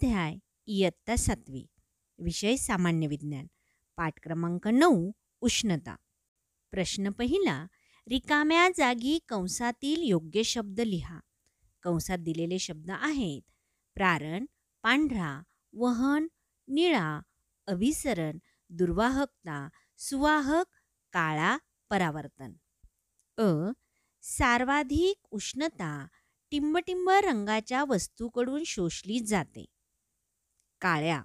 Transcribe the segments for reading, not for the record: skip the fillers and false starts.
अध्याय इयत्ता 7वी. विषय सामान्य विज्ञान. पाठ क्रमांक 9. उष्णता. प्रश्न पहिला. रिकाम्या जागी कंसातील योग्य शब्द लिहा. कंसात दिलेले शब्द आहेत प्रारण, पांढरा, वहन, निळा, अभिसरण, दुर्वाहकता, सुवाहक, काळा, परावर्तन. सर्वाधिक उष्णता टिंबटिंब रंगाच्या वस्तूकडून शोषली जाते. काळ्या.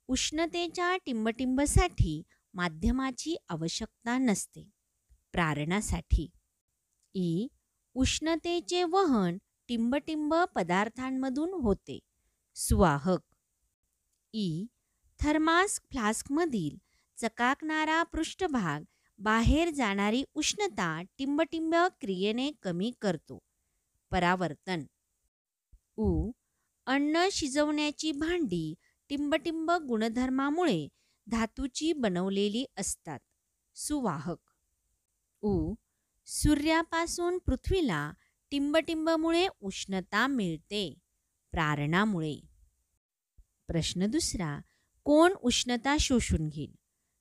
उष्णतेच्या टिंबटिंबसाठी माध्यमाची आवश्यकता नसते. प्रारणासाठी. उष्णतेचे वहन टिंबटिंब पदार्थांमधून होते. सुवाहक. थर्मास फ्लास्कमधील चकाकणारा पृष्ठभाग बाहेर जाणारी उष्णता टिंबटिंब क्रियेने कमी करतो. परावर्तन. अन्न शिजवण्याची भांडी टिंबटिंब गुणधर्मामुळे धातूची बनवलेली असतात. सुवाहक. सूर्यापासून पृथ्वीला टिंबटिंबमुळे उष्णता मिळते. प्रारणामुळे. प्रश्न दुसरा. कोण उष्णता शोषून घेईल?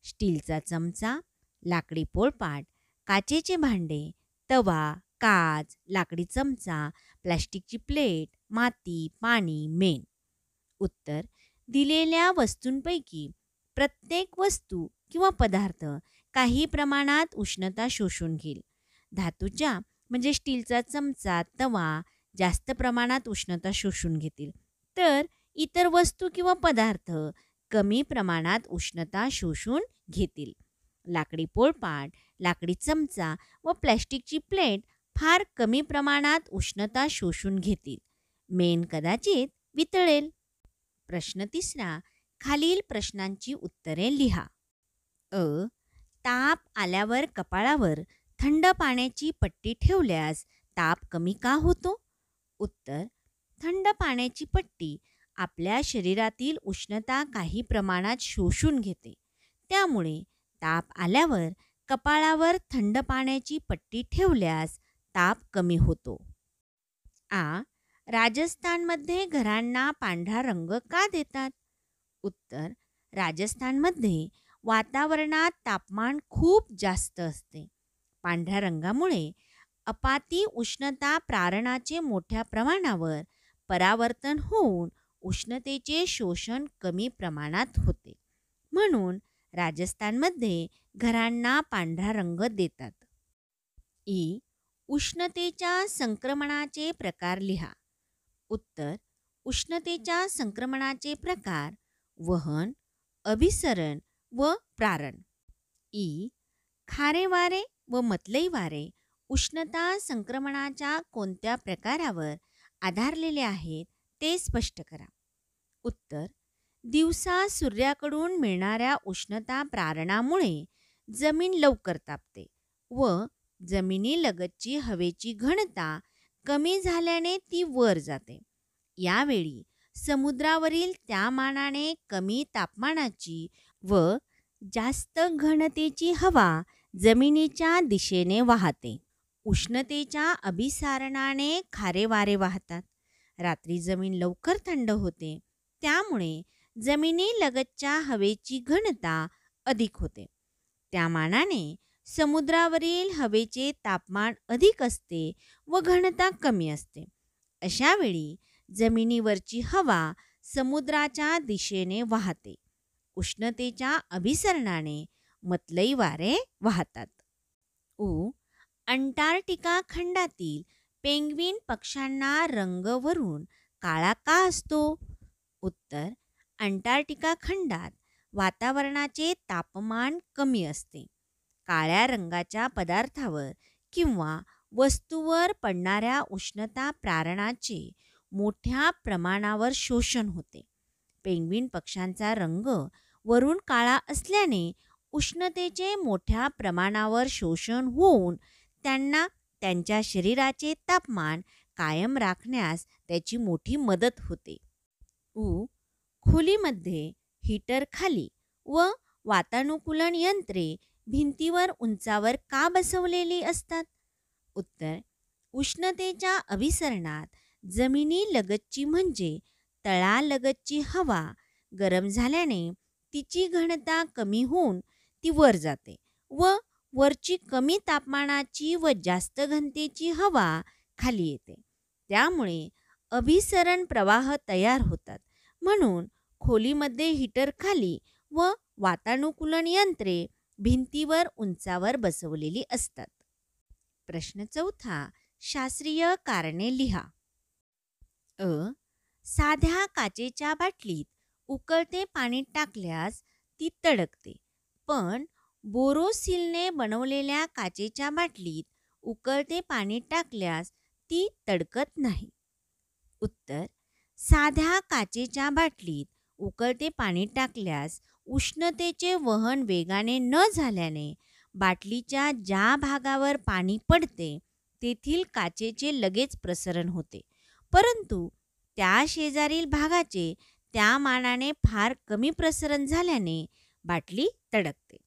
स्टीलचा चमचा, लाकडी पोळपाट, काचेचे भांडे, तवा, काच, लाकडी चमचा, प्लास्टिकची प्लेट, माती, पाणी, मेण. उत्तर. दिलेल्या वस्तूंपैकी प्रत्येक वस्तू किंवा पदार्थ काही प्रमाणात उष्णता शोषून घेईल. धातूच्या म्हणजे स्टीलचा चमचा, तवा जास्त प्रमाणात उष्णता शोषून घेतील, तर इतर वस्तू किंवा पदार्थ कमी प्रमाणात उष्णता शोषून घेतील. लाकडी पोळपाट, लाकडी चमचा व प्लॅस्टिकची प्लेट फार कमी प्रमाणात उष्णता शोषून घेतील. मेण कदाचित वितळेल. प्रश्न तिसरा. खालील प्रश्नांची उत्तरे लिहा. ताप आल्यावर कपाळावर थंड पाण्याची पट्टी ठेवल्यास ताप कमी का होतो? उत्तर. थंड पाण्याची पट्टी आपल्या शरीरातील उष्णता काही प्रमाणात शोषून घेते. त्यामुळे ताप आल्यावर कपाळावर थंड पाण्याची पट्टी ठेवल्यास ताप कमी होतो. राजस्थानमध्ये घरांना पांढरा रंग का देतात? उत्तर. राजस्थानमध्ये वातावरणात तापमान खूप जास्त असते. पांढऱ्या रंगामुळे अपाती उष्णता प्रारणाचे मोठ्या प्रमाणावर परावर्तन होऊन उष्णतेचे शोषण कमी प्रमाणात होते. म्हणून राजस्थानमध्ये घरांना पांढरा रंग देतात. उष्णतेच्या संक्रमणाचे प्रकार लिहा. उत्तर. उष्णतेच्या संक्रमणाचे प्रकार वहन, अभिसरण व प्रारण. खारे वारे व मतलई वारे उष्णता संक्रमणाच्या कोणत्या प्रकारावर आधारलेले आहेत ते स्पष्ट करा. उत्तर. दिवसा सूर्याकडून मिळणाऱ्या उष्णता प्रारणामुळे जमीन लवकर तापते व जमिनीलगतची हवेची घनता कमी झाल्याने ती वर जाते. यावेळी समुद्रावरील त्या मानाने कमी तापमानाची व जास्त घनतेची हवा जमिनीच्या दिशेने वाहते. उष्णतेच्या अभिसारणाने खारे वारे वाहतात. रात्री जमीन लवकर थंड होते, त्यामुळे जमिनीलगतच्या हवेची घनता अधिक होते. त्या मानाने समुद्रावरील हवेचे तापमान अधिक असते व घनता कमी असते. अशा वेळी जमिनीवरची हवा समुद्राच्या दिशेने वाहते. उष्णतेच्या अभिसरणाने मतलई वारे वाहतात. अंटार्क्टिका खंडातील पेंग्विन पक्ष्यांना रंग वरून काळा का असतो? उत्तर. अंटार्क्टिका खंडात वातावरणाचे तापमान कमी असते. काळ्या रंगाच्या पदार्थावर किंवा वस्तूवर पडणाऱ्या उष्णता प्रारणाचे मोठ्या प्रमाणावर शोषण होते. पेंग्विन पक्ष्यांचा रंग वरून काळा असल्याने उष्णतेचे मोठ्या प्रमाणावर शोषण होऊन त्यांना त्यांच्या शरीराचे तापमान कायम राखण्यास त्याची मोठी मदत होते. खोलीमध्ये हीटर खाली व वातानुकूलन यंत्रे भिंतीवर उंचावर का बसवलेली असतात? उत्तर. उष्णतेच्या अभिसरणात जमिनीलगतची म्हणजे तळालगतची हवा गरम झाल्याने तिची घनता कमी होऊन ती वर जाते व वरची कमी तापमानाची व जास्त घनतेची हवा खाली येते. त्यामुळे अभिसरण प्रवाह तयार होतात. म्हणून खोलीमध्ये हीटर खाली व वातानुकूलन यंत्रे भिंतीवर उंचावर बसवलेली असतात. प्रश्न 4, शास्त्रीय कारणे लिहा. अ. साध्या काचेच्या बाटलीत उकळते पाणी टाकल्यास ती तडकते, पण बोरोसिलने बनवलेल्या काचेच्या बाटलीत उकळते पाणी टाकल्यास ती तडकत नाही. उत्तर. साध्या काचेच्या बाटलीत उकळते पाणी टाकल्यास उष्णतेचे वहन वेगाने न झाल्याने बाटलीच्या ज्या भागावर पाणी पडते तेथील काचेचे लगेच प्रसरण होते, परंतु त्या शेजारील भागाचे त्या मानाने फार कमी प्रसरण झाल्याने बाटली तडकते.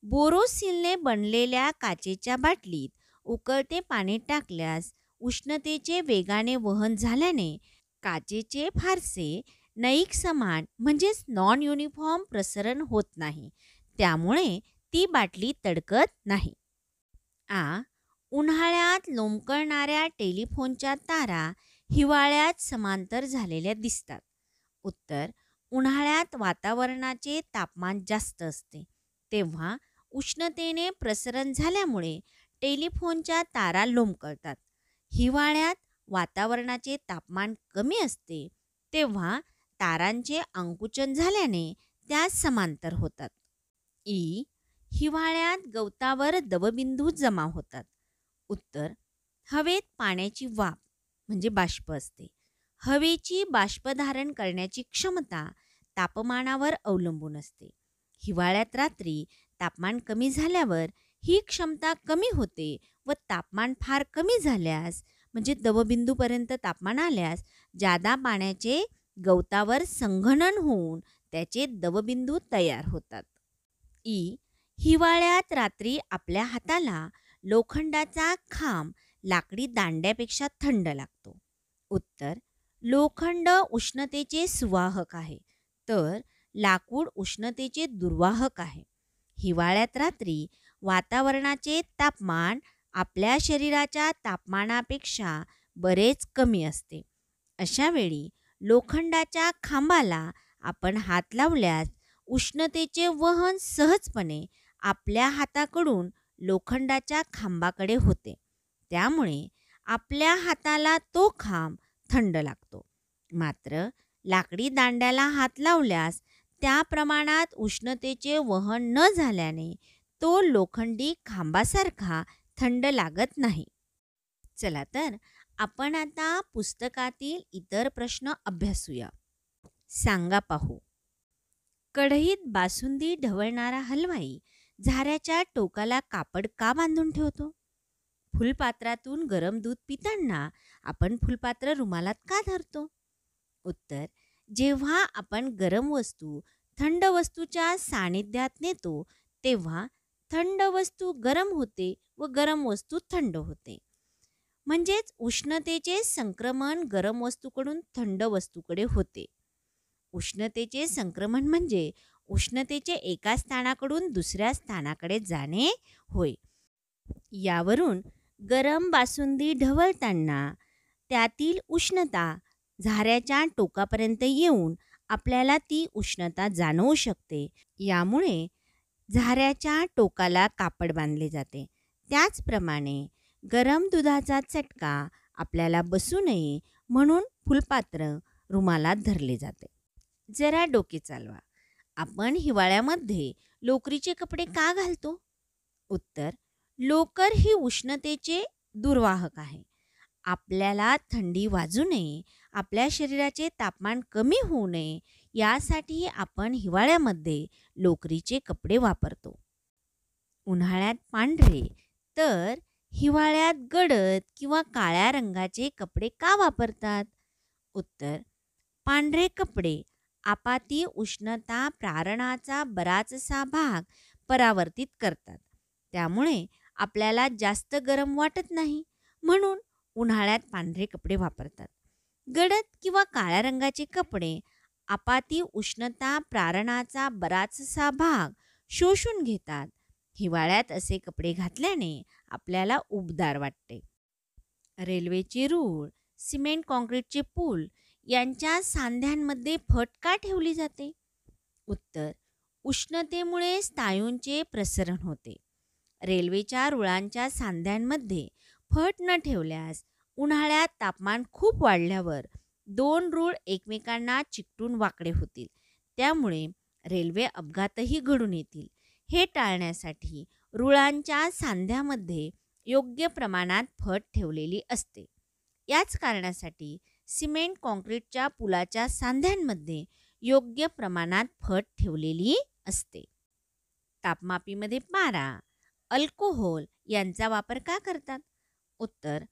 बोरोसिलने बनलेल्या काचेच्या बाटलीत उकळते पाणी टाकल्यास उष्णतेचे वेगाने वहन झाल्याने काचेचे फारसे नैक समान म्हणजेच नॉन युनिफॉर्म प्रसरण होत नाही, त्यामुळे ती बाटली तडकत नाही. आ. उन्हाळ्यात लोंबकळणाऱ्या टेलिफोनच्या तारा हिवाळ्यात समांतर झालेल्या दिसतात. उत्तर. उन्हाळ्यात वातावरणाचे तापमान जास्त असते, तेव्हा उष्णतेने प्रसरण झाल्यामुळे टेलिफोनच्या तारा लोंबकळतात. हिवाळ्यात वातावरणाचे तापमान कमी असते, तेव्हा तारांचे आकुंचन झाल्याने त्या समांतर होतात. ई. हिवाळ्यात गवतावर दवबिंदू जमा होतात. उत्तर. हवेत पाण्याची वाफ म्हणजे बाष्प असते. हवेची बाष्पधारण करण्याची क्षमता तापमानावर अवलंबून असते. हिवाळ्यात रात्री तापमान कमी झाल्यावर ही क्षमता कमी होते व तापमान फार कमी झाल्यास म्हणजे दवबिंदूपर्यंत तापमान आल्यास जादा पाण्याचे गवतावर संघनन होऊन त्याचे दवबिंदू तयार होतात. ई. हिवाळ्यात रात्री आपल्या हाताला लोखंडाचा खांब लाकडी दांड्यापेक्षा थंड लागतो. उत्तर. लोखंड उष्णतेचे सुवाहक आहे, तर लाकूड उष्णतेचे दुर्वाहक आहे. हिवाळ्यात रात्री वातावरणाचे तापमान आपल्या शरीराच्या तापमानापेक्षा बरेच कमी असते. अशा वेळी लोखंडाच्या खांबाला आपण हात लावल्यास उष्णतेचे वहन सहजपणे आपल्या हाताकडून लोखंडाच्या खांबाकडे होते. त्यामुळे आपल्या हाताला तो खांब थंड लागतो. मात्र लाकडी दांड्याला हात लावल्यास त्या प्रमाणात उष्णतेचे वहन न झाल्याने तो लोखंडी खांबासारखा थंड लागत नाही. चला तर आपण आता पुस्तकातील इतर प्रश्न अभ्यासूया. सांगा पाहू. कढईत बासुंदी ढवळणारा हलवाई झाऱ्याच्या टोकाला कापड का बांधून ठेवतो? फुलपात्रातून गरम दूध पिताना आपण फुलपात्र रुमालात का धरतो? उत्तर. जेव्हा आपण गरम वस्तू थंड वस्तूच्या सानिध्यात नेतो तेव्हा थंड वस्तू गरम होते व गरम वस्तू थंड होते. म्हणजेच उष्णतेचे संक्रमण गरम वस्तूकडून थंड वस्तूकडे होते. उष्णतेचे संक्रमण म्हणजे उष्णतेचे एका स्थानाकडून दुसऱ्या स्थानाकडे जाणे होय. यावरून गरम बासुंदी ढवळताना त्यातील उष्णता झाऱ्याच्या टोकापर्यंत येऊन आपल्याला ती उष्णता जाणवू शकते. यामुळे झाऱ्याच्या टोकाला कापड बांधले जाते. त्याचप्रमाणे गरम दुधाचा चटका आपल्याला बसू नये म्हणून फुलपात्र रुमालात धरले जाते. जरा डोके चालवा. आपण हिवाळ्यामध्ये लोकरीचे कपडे का घालतो? उत्तर. लोकर ही उष्णतेचे दुर्वाहक आहे. आपल्याला थंडी वाजू नये, आपल्या शरीराचे तापमान कमी होऊ नये यासाठी आपण हिवाळ्यामध्ये लोकरीचे कपडे वापरतो. उन्हाळ्यात पांढरे तर हिवाळ्यात गडद किंवा काळ्या रंगाचे कपडे का वापरतात? उत्तर. पांढरे कपडे आपाती उष्णता प्रारणाचा बराचसा भाग परावर्तित करतात. त्यामुळे आपल्याला जास्त गरम वाटत नाही, म्हणून उन्हाळ्यात पांढरे कपडे वापरतात. गडद किंवा काळ्या रंगाचे कपडे आपाती उष्णता प्रारणाचा बराचसा भाग शोषून घेतात. हिवाळ्यात असे कपडे घातल्याने आपल्याला उबदार वाटते. रेल्वेचे रूळ, सिमेंट कॉन्क्रीटचे पूल यांच्या सांध्यांमध्ये फट का ठेवली जाते? उत्तर: उष्णतेमुळे स्नायूंचे प्रसरण होते. रेल्वेच्या रुळांच्या सांध्यांमध्ये फट न ठेवल्यास उन्हाळ्यात तापमान खूप वाढल्यावर दोन रूळ एकमेकांना चिकटून वाकडे होतील. त्यामुळे रेल्वे अपघातही घडून येतील. हे टाळण्यासाठी रुळांच्या सांध्यामध्ये योग्य प्रमाणात फट ठेवलेली असते. याच कारणासाठी सिमेंट कॉन्क्रीटच्या पुलाच्या सांध्यांमध्ये योग्य प्रमाणात फट ठेवलेली असते. तापमापीमध्ये पारा, अल्कोहोल यांचा वापर का करतात? उत्तर: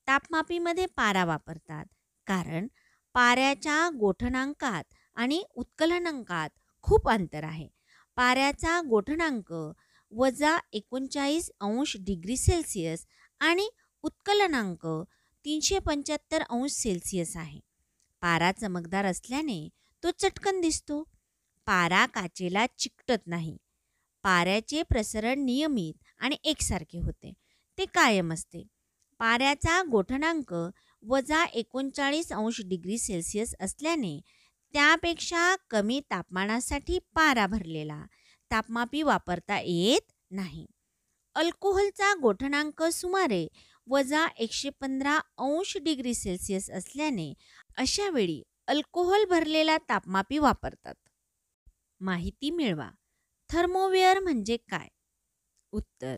तापमापीमध्ये पारा वापरतात कारण पाऱ्याच्या गोठणांकात आणि उत्कलनांकात खूप अंतर आहे. पाऱ्याचा गोठणांक -39° आणि उत्कलनांक 375° आहे. पारा चमकदार असल्याने तो चटकन दिसतो. पारा काचेला चिकटत नाही. पाऱ्याचे प्रसरण नियमित आणि एकसारखे होते. ते कायम असते. पाऱ्याचा गोठणांक -39° असल्याने त्यापेक्षा कमी तापमानासाठी पारा भरलेला तापमापी वापरता येत नाही. अल्कोहोलचा गोठणांक सुमारे -115° असल्याने अशा वेळी अल्कोहोल भरलेला तापमापी वापरतात. माहिती मिळवा. थर्मोवेअर म्हणजे काय? उत्तर: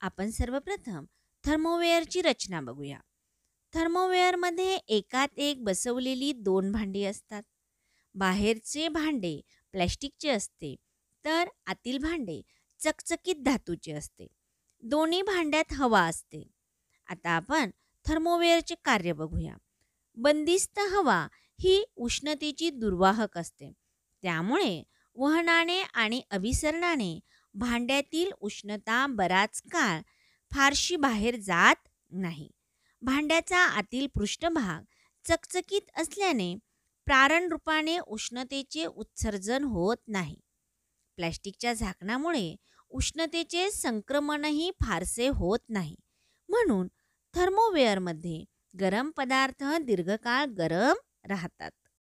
आपण सर्वप्रथम थर्मोवेअरची रचना बघूया. थर्मोवेअरमध्ये एकात एक बसवलेली दोन भांडी असतात. बाहेरचे भांडे प्लॅस्टिकचे असते तर आतील भांडे चकचकीत धातूचे असते. दोन्ही भांड्यात हवा असते. आता आपण थर्मोवेअरचे कार्य बघूया. बंदिस्त हवा ही उष्णतेची दुर्वाहक असते. त्यामुळे वहनाने आणि अभिसरणाने भांड्यातील उष्णता बराच काळ फारशी बाहेर जात नाही. भांड्याचा आतील पृष्ठभाग चकचकीत असल्याने प्रारण रूपाने उष्णतेचे उत्सर्जन होत नाही. प्लॅस्टिकच्या झाकणामुळे उष्णतेचे संक्रमणही फारसे होत नाही. म्हणून थर्मोवेअरमध्ये गरम पदार्थ दीर्घकाळ गरम राहतात.